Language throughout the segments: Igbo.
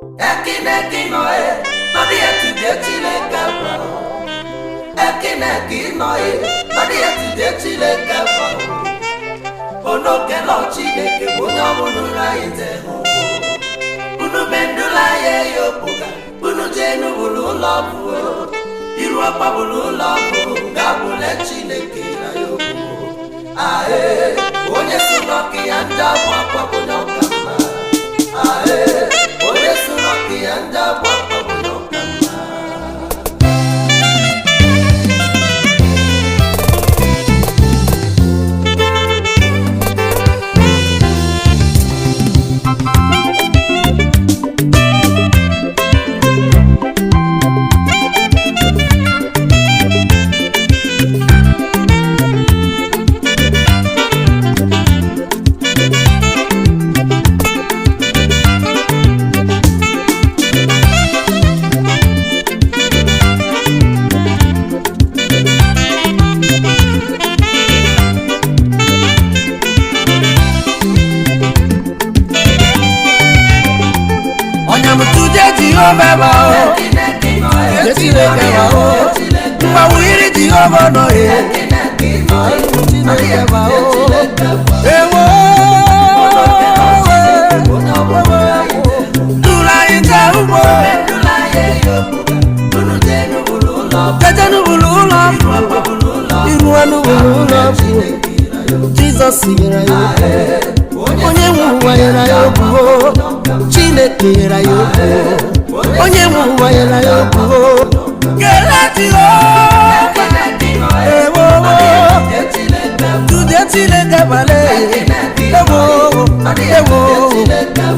Ekineki noe, nadi etude Chineke ba. Ekineki noe, nadi etude Chineke ba. Ono kelo Chineke bonya munu la itenu. Unu bendula ye yopuga, unu jenu bulu labu. Iru apa bulu labu, gabule Chineke la yopu. Ae, onye sunoki anda mwapa bunokama. Ae, onye sunoki anda mwapa bunokama. Jesus yera yo, onye muwa yera yo, Chineke yera yo, onye muwa yera yo, Kelati yo, Tude Chineke bale,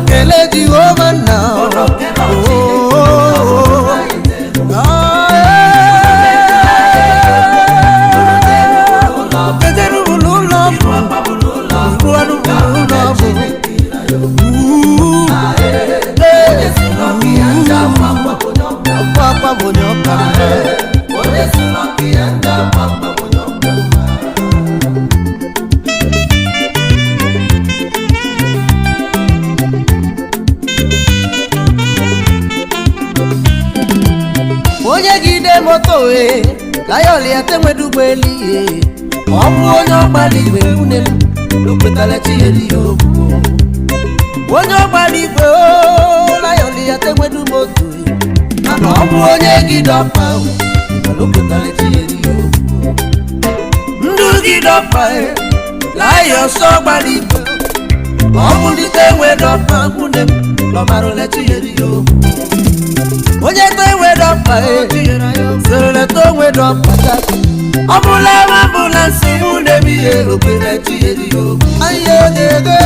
Kelati yo mana, onye gide moto layoli atemwedugweli obu onye ogbali igwe unelu lupetale tiyeli yo onye ogbali igwe layoli atemwedu moto obu onye gidopa lupetale tiyeli yo ndu gidopa layo so ogbali igwe obu nditenwedopa unelu lomarole tiyeli yo onye tenwedopa serele tonwedopa Obula ambulance unemi opere tiyeli yo. Ayodege.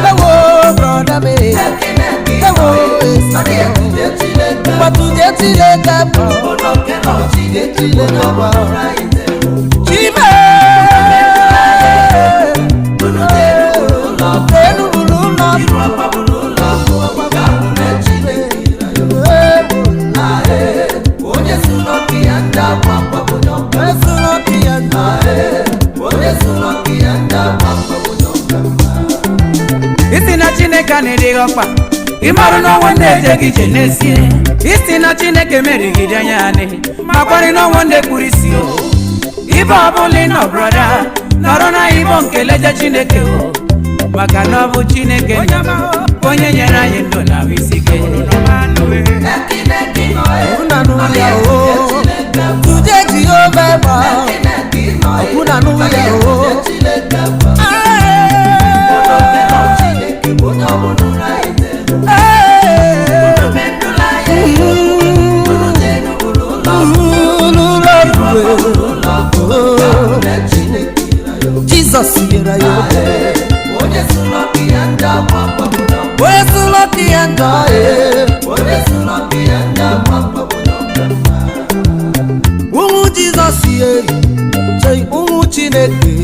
Ewo brother me. Ewo Matude Chineke ba. Onoke no Chineke ba. Chime. Isi na Chineke na-edigokpa ịmarụ n'ọnwa ndị ejeghị ije n'ezie isi na Chineke merigide anya anyị makwarị n'ọnwa ndị kpuru isi ibe ọbụla ịnọ broda nọrọ na ibo nke leje Chineke maka na ọ bụ Chineke onye nyere anyị ndụ na ahụ isi ike Tude Jehova ba Okuna nuya Jesus yera yo onye suloki anda papa onye suloki anda onye suloki anda papa Jesus ye chei Chineke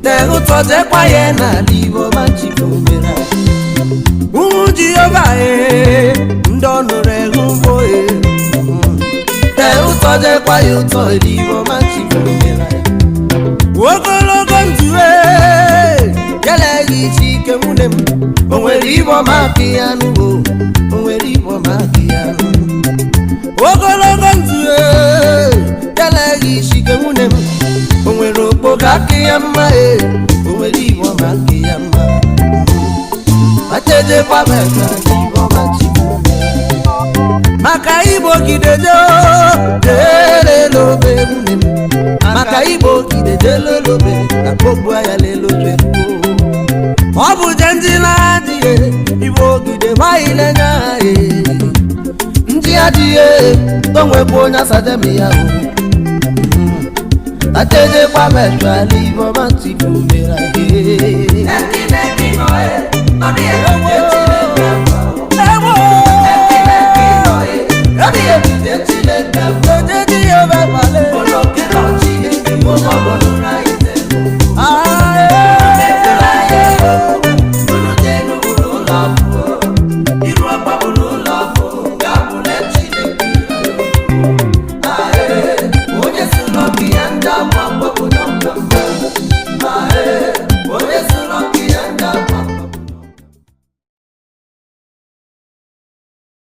te utoje kwa ye na libo manchifu mera Jehova ndonure hubo te utoje kwa ye uto libo manchifu mera Ogologo ndue yele ike nwune m o nwere ibo maka ya nụ o nwere ibo maka ya nụ ogologo ndụ yalaghị isi ike nwune m o nwere okpogo aka ya mma o nwere ibo maka ya mma acheje kwabeka ibo maka Igbo gideje lelobe nwune m maka Igbo gideje lelobe akpọgbu ya lelobe ọ bụ ndị na-adịghị Igbo gide maile nya ndị adịghị onwekwa onye asademi ya acheje kwabeka Igbo matibu mere